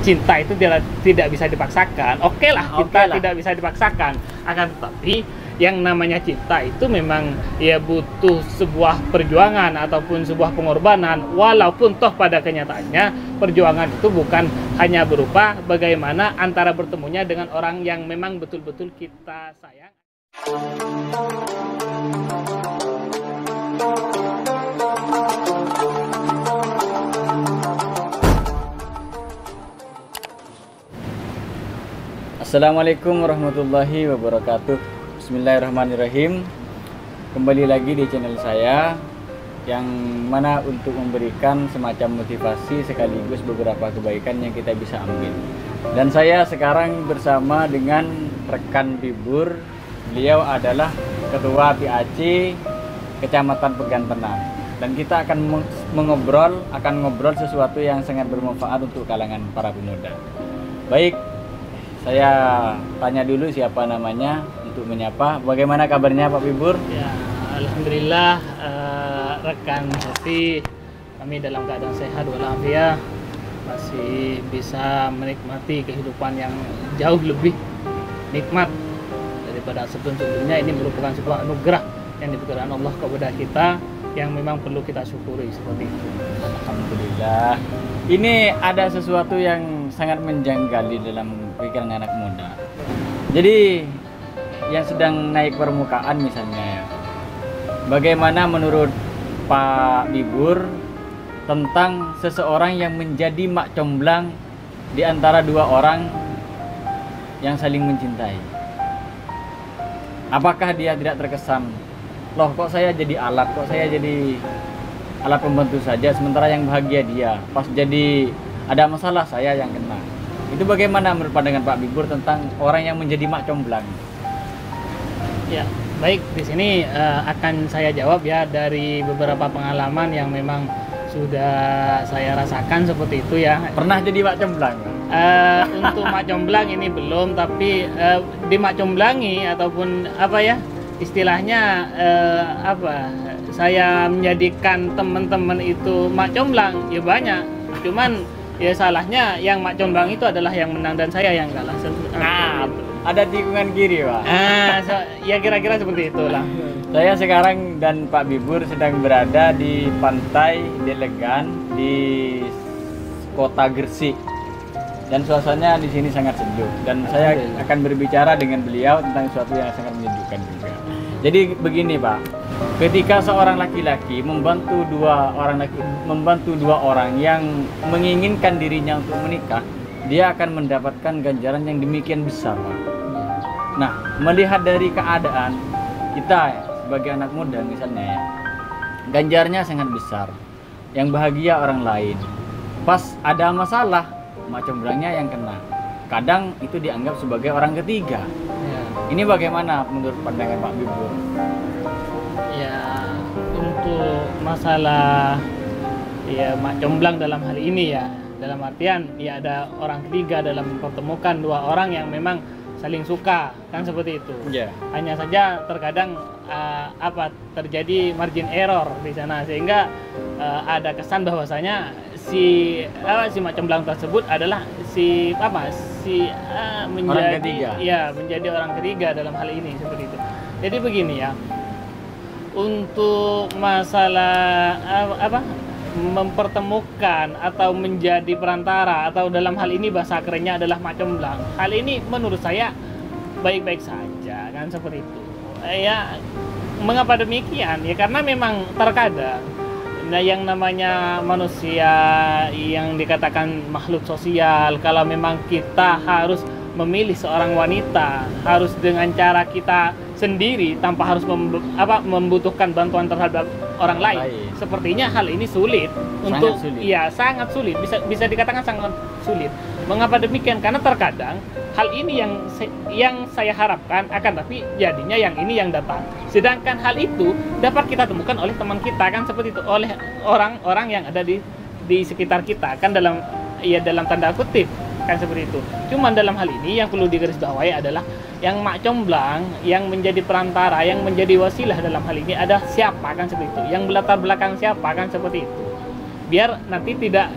cinta itu tidak bisa dipaksakan. Oke lah, cinta tidak bisa dipaksakan. Akan tetapi yang namanya cinta itu memang ya butuh sebuah perjuangan ataupun sebuah pengorbanan. Walaupun toh pada kenyataannya perjuangan itu bukan hanya berupa bagaimana antara bertemunya dengan orang yang memang betul-betul kita sayang. Assalamualaikum warahmatullahi wabarakatuh. Bismillahirrahmanirrahim. Kembali lagi di channel saya, yang mana untuk memberikan semacam motivasi sekaligus beberapa kebaikan yang kita bisa ambil. Dan saya sekarang bersama dengan rekan Bibur. Beliau adalah Ketua PAC Kecamatan Pegantengan. Dan kita akan ngobrol sesuatu yang sangat bermanfaat untuk kalangan para pemuda. Baik, saya tanya dulu siapa namanya untuk menyapa. Bagaimana kabarnya Pak Bibur? Ya, alhamdulillah rekan Hafi, kami dalam keadaan sehat walafiat, masih bisa menikmati kehidupan yang jauh lebih nikmat daripada sebelum-sebelumnya. Ini merupakan sebuah anugerah yang diberikan Allah kepada kita yang memang perlu kita syukuri seperti itu. Alhamdulillah. Ini ada sesuatu yang sangat menjanggal di dalam pikiran anak muda. Jadi yang sedang naik permukaan misalnya ya. Bagaimana menurut Pak Bibur tentang seseorang yang menjadi mak comblang di antara dua orang yang saling mencintai? Apakah dia tidak terkesan, loh kok saya jadi alat, kok saya jadi alat pembantu saja, sementara yang bahagia dia, pas jadi ada masalah saya yang kena. Itu bagaimana menurut pandangan Pak Bibur tentang orang yang menjadi mak comblang? Ya, baik, di sini akan saya jawab ya dari beberapa pengalaman yang memang sudah saya rasakan seperti itu ya. Pernah jadi mak comblang? Untuk mak comblang ini belum, tapi di mak comblangi ataupun apa ya istilahnya saya menjadikan teman-teman itu mak comblang ya banyak. Cuman ya salahnya yang mak comblang itu adalah yang menang dan saya yang kalah. Ada tikungan kiri, Pak. Ya kira-kira seperti itulah. Saya sekarang dan Pak Bibur sedang berada di pantai Delegan di Kota Gresik. Dan suasananya di sini sangat sejuk, dan saya akan berbicara dengan beliau tentang sesuatu yang sangat menyejukkan juga. Jadi begini Pak, ketika seorang laki-laki membantu dua orang yang menginginkan dirinya untuk menikah, dia akan mendapatkan ganjaran yang demikian besar Pak. Nah, melihat dari keadaan kita sebagai anak muda misalnya ya, ganjarnya sangat besar, yang bahagia orang lain. Pas ada masalah, mak comblangnya yang kena. Kadang itu dianggap sebagai orang ketiga. Ya. Ini bagaimana menurut pandangan Pak Bibur? Ya, untuk masalah ya mak comblang dalam hal ini ya, dalam artian ya ada orang ketiga dalam mempertemukan dua orang yang memang saling suka, kan seperti itu. Ya. Hanya saja terkadang terjadi margin error di sana, sehingga ada kesan bahwasanya si mak comblang tersebut adalah menjadi orang ketiga dalam hal ini seperti itu. Jadi begini ya, untuk masalah mempertemukan atau menjadi perantara, atau dalam hal ini bahasa kerennya adalah mak comblang, hal ini menurut saya baik-baik saja, kan seperti itu ya. Mengapa demikian ya? Karena memang terkadang yang namanya manusia yang dikatakan makhluk sosial, kalau memang kita harus memilih seorang wanita harus dengan cara kita sendiri tanpa harus membutuhkan bantuan terhadap orang lain. Sepertinya hal ini sulit. Sangat sulit. Bisa dikatakan sangat sulit. Mengapa demikian? Karena terkadang hal ini yang saya harapkan, akan tapi jadinya yang ini yang datang. Sedangkan hal itu dapat kita temukan oleh teman kita, kan seperti itu, oleh orang-orang yang ada di sekitar kita, kan dalam tanda kutip, kan seperti itu. Cuman dalam hal ini yang perlu digarisbawahi adalah yang mak comblang, yang menjadi perantara, yang menjadi wasilah dalam hal ini ada siapa, kan seperti itu. Yang berlatar belakang siapa, kan seperti itu. Biar nanti tidak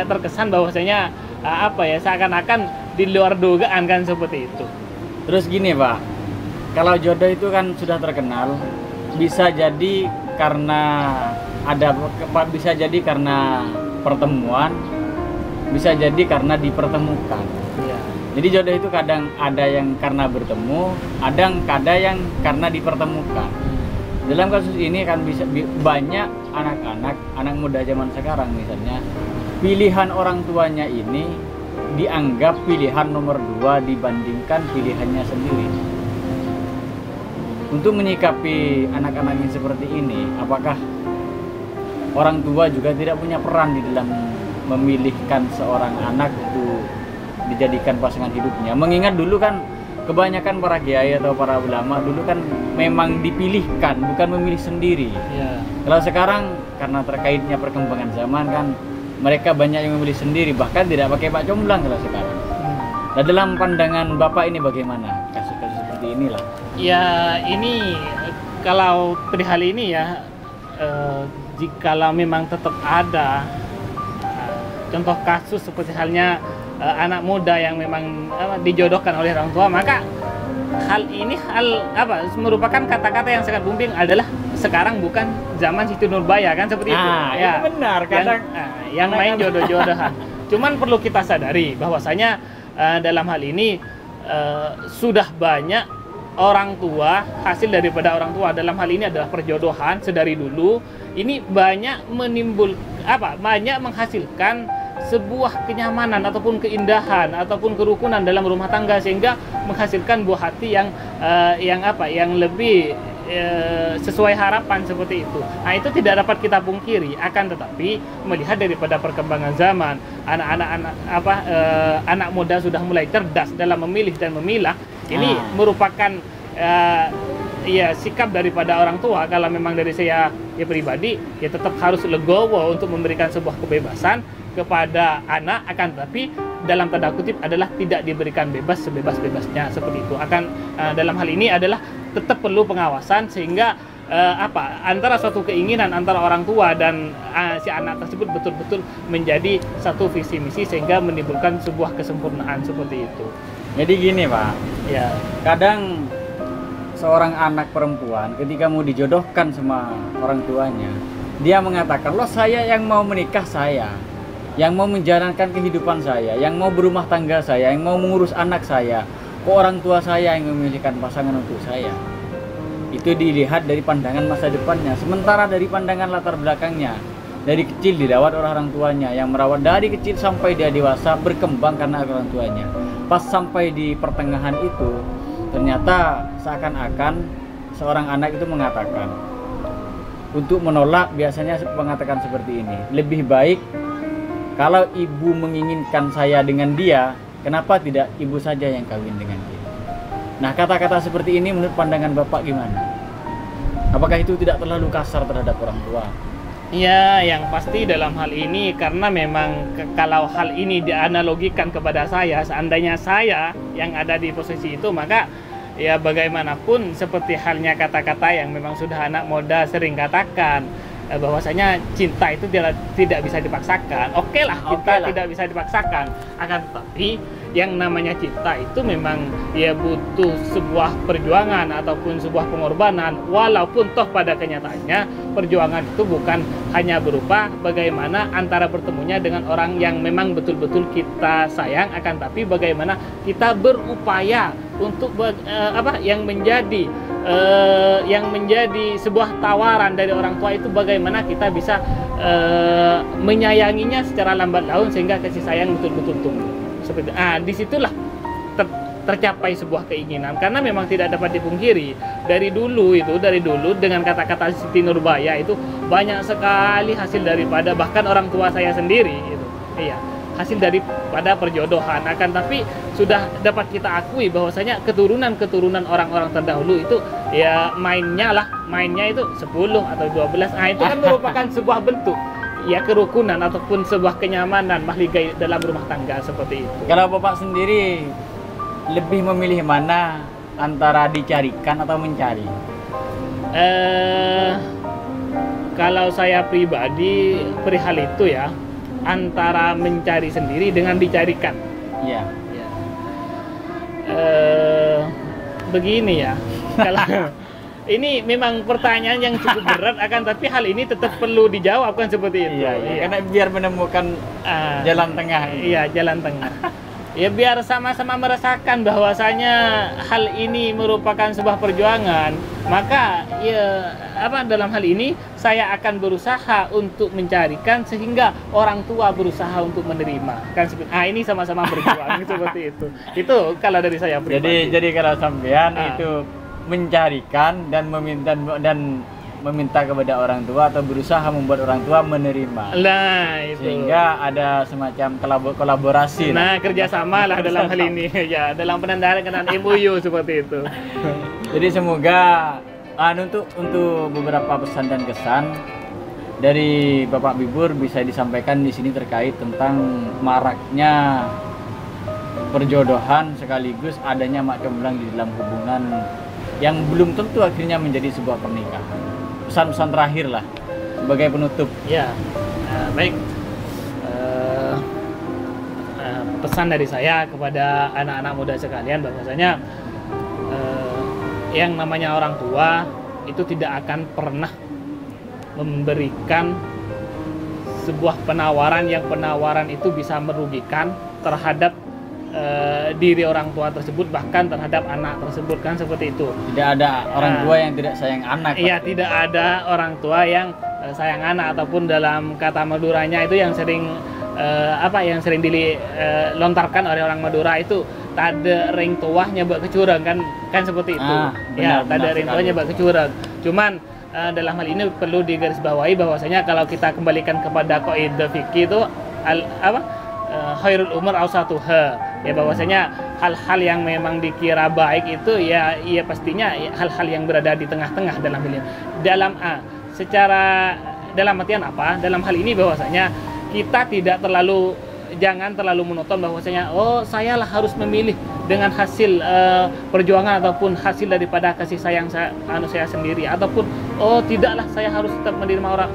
terkesan bahwasanya apa ya, seakan-akan di luar dugaan kan seperti itu. Terus gini Pak, kalau jodoh itu kan sudah terkenal, bisa jadi karena bisa jadi karena pertemuan, bisa jadi karena dipertemukan. Ya. Jadi jodoh itu kadang ada yang karena bertemu, ada yang karena dipertemukan. Dalam kasus ini kan bisa banyak anak muda zaman sekarang misalnya, pilihan orang tuanya ini dianggap pilihan nomor 2 dibandingkan pilihannya sendiri. Untuk menyikapi anak-anak yang seperti ini, apakah orang tua juga tidak punya peran di dalam memilihkan seorang anak untuk dijadikan pasangan hidupnya? Mengingat dulu kan kebanyakan para kiai atau para ulama dulu kan memang dipilihkan, bukan memilih sendiri. Ya. Kalau sekarang karena terkaitnya perkembangan zaman kan, mereka banyak yang memilih sendiri, bahkan tidak pakai pak comblang kalau sekarang. Nah, dalam pandangan Bapak ini bagaimana kasus-kasus seperti inilah? Ya, ini kalau perihal ini ya, jikalau memang tetap ada contoh kasus seperti halnya anak muda yang memang dijodohkan oleh orang tua, maka hal ini merupakan kata-kata yang sangat booming adalah sekarang bukan zaman Siti Nurbaya kan seperti itu. Ya, itu benar. Kadang yang main jodoh-jodohan. Cuman perlu kita sadari bahwasanya dalam hal ini sudah banyak orang tua, hasil daripada orang tua dalam hal ini adalah perjodohan sedari dulu. Ini banyak banyak menghasilkan sebuah kenyamanan ataupun keindahan ataupun kerukunan dalam rumah tangga, sehingga menghasilkan buah hati yang lebih sesuai harapan seperti itu. Nah, itu tidak dapat kita pungkiri. Akan tetapi melihat daripada perkembangan zaman, anak muda sudah mulai cerdas dalam memilih dan memilah. Ini merupakan sikap daripada orang tua. Kalau memang dari saya pribadi, ya tetap harus legowo untuk memberikan sebuah kebebasan kepada anak, akan tetapi dalam tanda kutip adalah tidak diberikan bebas sebebas-bebasnya seperti itu. Dalam hal ini adalah tetap perlu pengawasan, sehingga antara suatu keinginan antara orang tua dan si anak tersebut betul-betul menjadi satu visi misi, sehingga menimbulkan sebuah kesempurnaan seperti itu. Jadi gini Pak, Ya, kadang seorang anak perempuan ketika mau dijodohkan sama orang tuanya, dia mengatakan, loh saya yang mau menikah, saya yang mau menjalankan kehidupan saya, yang mau berumah tangga saya, yang mau mengurus anak saya, kok orang tua saya yang memilihkan pasangan untuk saya. Itu dilihat dari pandangan masa depannya, sementara dari pandangan latar belakangnya, dari kecil dirawat oleh orang tuanya, yang merawat dari kecil sampai dia dewasa, berkembang karena orang tuanya. Pas sampai di pertengahan itu, ternyata seakan-akan seorang anak itu mengatakan, untuk menolak biasanya mengatakan seperti ini, lebih baik kalau ibu menginginkan saya dengan dia, kenapa tidak ibu saja yang kawin dengan dia? Nah, kata-kata seperti ini menurut pandangan Bapak gimana? Apakah itu tidak terlalu kasar terhadap orang tua? ya, yang pasti dalam hal ini, karena memang kalau hal ini dianalogikan kepada saya, seandainya saya yang ada di posisi itu, maka ya bagaimanapun seperti halnya kata-kata yang memang sudah anak muda sering katakan, bahwasanya cinta itu tidak bisa dipaksakan. Oke lah, kita tidak bisa dipaksakan, akan tetapi yang namanya cinta itu memang ya butuh sebuah perjuangan ataupun sebuah pengorbanan, walaupun toh pada kenyataannya perjuangan itu bukan hanya berupa bagaimana antara bertemunya dengan orang yang memang betul-betul kita sayang, akan tapi bagaimana kita berupaya untuk yang menjadi sebuah tawaran dari orang tua itu, bagaimana kita bisa menyayanginya secara lambat laun sehingga kasih sayang betul-betul tumbuh. Seperti disitulah tercapai sebuah keinginan, karena memang tidak dapat dipungkiri dari dulu dengan kata-kata Siti Nurbaya itu banyak sekali hasil daripada bahkan orang tua saya sendiri itu. Iya, hasil daripada perjodohan. Akan tapi sudah dapat kita akui bahwasanya keturunan orang-orang terdahulu itu ya mainnya itu 10 atau 12. Itu kan merupakan sebuah bentuk ya kerukunan ataupun sebuah kenyamanan mahligai dalam rumah tangga seperti itu. Kalau Bapak sendiri lebih memilih mana antara dicarikan atau mencari? Kalau saya pribadi perihal itu ya, antara mencari sendiri dengan dicarikan. Iya. Begini ya, kalau ini memang pertanyaan yang cukup berat, akan tapi hal ini tetap perlu dijawab kan seperti itu. Iya. Karena biar menemukan jalan tengah. Iya, jalan tengah. Ya biar sama-sama merasakan bahwasanya hal ini merupakan sebuah perjuangan, maka ya dalam hal ini saya akan berusaha untuk mencarikan sehingga orang tua berusaha untuk menerima. Kan ini sama-sama berjuang seperti itu. Itu kalau dari saya pribadi. Jadi kalau sampean itu mencarikan dan meminta kepada orang tua atau berusaha membuat orang tua menerima. Nah, itu. Sehingga ada semacam kolaborasi. Nah, kerjasama lah dalam hal ini ya, dalam penandatanganan MOU seperti itu. Jadi semoga untuk beberapa pesan dan kesan dari Bapak Bibur bisa disampaikan di sini terkait tentang maraknya perjodohan sekaligus adanya mak comblang di dalam hubungan yang belum tentu akhirnya menjadi sebuah pernikahan. Pesan-pesan terakhir lah sebagai penutup. Ya, baik. Pesan dari saya kepada anak-anak muda sekalian bahwasanya yang namanya orang tua itu tidak akan pernah memberikan sebuah penawaran yang penawaran itu bisa merugikan terhadap diri orang tua tersebut, bahkan terhadap anak tersebut, kan seperti itu. Tidak ada orang tua yang tidak sayang anak. Iya, tidak ada orang tua yang sayang anak, ataupun dalam kata Maduranya itu yang sering yang sering dilontarkan oleh orang Madura itu tade ring tuahnya bak kecurang, kan seperti itu. Tade ring tuahnya bak kecurang. Cuman dalam hal ini perlu digarisbawahi bahwasanya kalau kita kembalikan kepada kaidah fikih itu khairul umur awsatuha, ya bahwasanya hal-hal yang memang dikira baik itu ya pastinya hal-hal yang berada di tengah-tengah dalam hal ini. Dalam artian apa? Dalam hal ini bahwasanya kita jangan terlalu monoton bahwasanya saya lah harus memilih dengan hasil perjuangan ataupun hasil daripada kasih sayang saya sendiri, ataupun tidaklah saya harus tetap menerima orang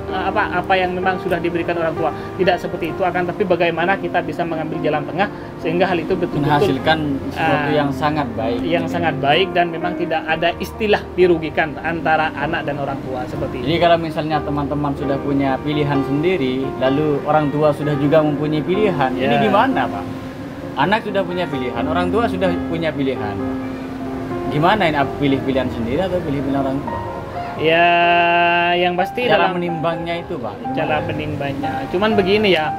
apa yang memang sudah diberikan orang tua. Tidak seperti itu, akan tapi bagaimana kita bisa mengambil jalan tengah sehingga hal itu betul-betul menghasilkan sesuatu yang sangat baik. Yang sangat baik, dan memang tidak ada istilah dirugikan antara anak dan orang tua seperti itu. Jadi kalau misalnya teman-teman sudah punya pilihan sendiri, lalu orang tua sudah juga mempunyai pilihan, ini gimana Pak? Anak sudah punya pilihan, orang tua sudah punya pilihan. Gimana ini, pilih pilihan sendiri atau pilih pilihan orang tua? Ya, yang pasti cara menimbangnya itu Pak. Cara menimbangnya. Cuman begini ya,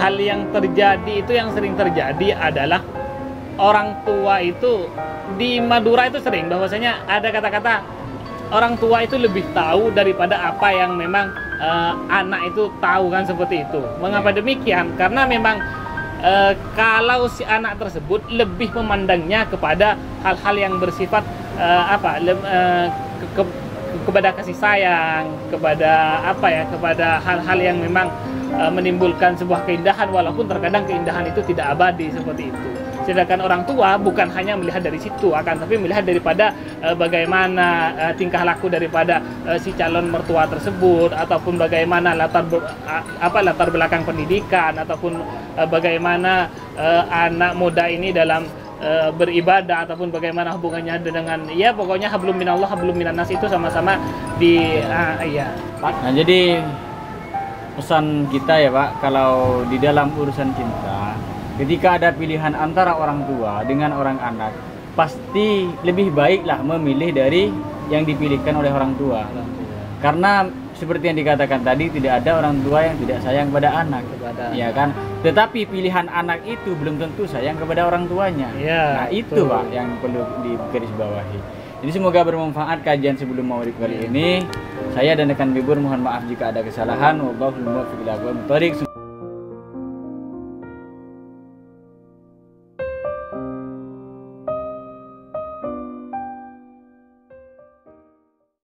hal yang terjadi itu, yang sering terjadi adalah orang tua itu di Madura itu sering bahwasanya ada kata-kata orang tua itu lebih tahu daripada apa yang memang anak itu tahu, kan seperti itu. Mengapa demikian? Karena memang kalau si anak tersebut lebih memandangnya kepada hal-hal yang bersifat kepada kasih sayang, kepada kepada hal-hal yang memang menimbulkan sebuah keindahan, walaupun terkadang keindahan itu tidak abadi seperti itu. Sedangkan orang tua bukan hanya melihat dari situ, akan tapi melihat daripada bagaimana tingkah laku daripada si calon mertua tersebut, ataupun bagaimana latar belakang pendidikan, ataupun bagaimana anak muda ini dalam beribadah, ataupun bagaimana hubungannya dengan pokoknya hablum minallah hablum minannas, itu sama-sama Nah, jadi pesan kita ya Pak, kalau di dalam urusan cinta, ketika ada pilihan antara orang tua dengan orang anak, pasti lebih baiklah memilih dari yang dipilihkan oleh orang tua. Karena seperti yang dikatakan tadi, tidak ada orang tua yang tidak sayang pada anak, ya kan? Tetapi pilihan anak itu belum tentu sayang kepada orang tuanya. Nah, itu Pak yang perlu digarisbawahi. Jadi semoga bermanfaat kajian sebelum Maulid kali ini. Saya dan rekan Bibur mohon maaf jika ada kesalahan. Wabillahi taufiq wal hidayah.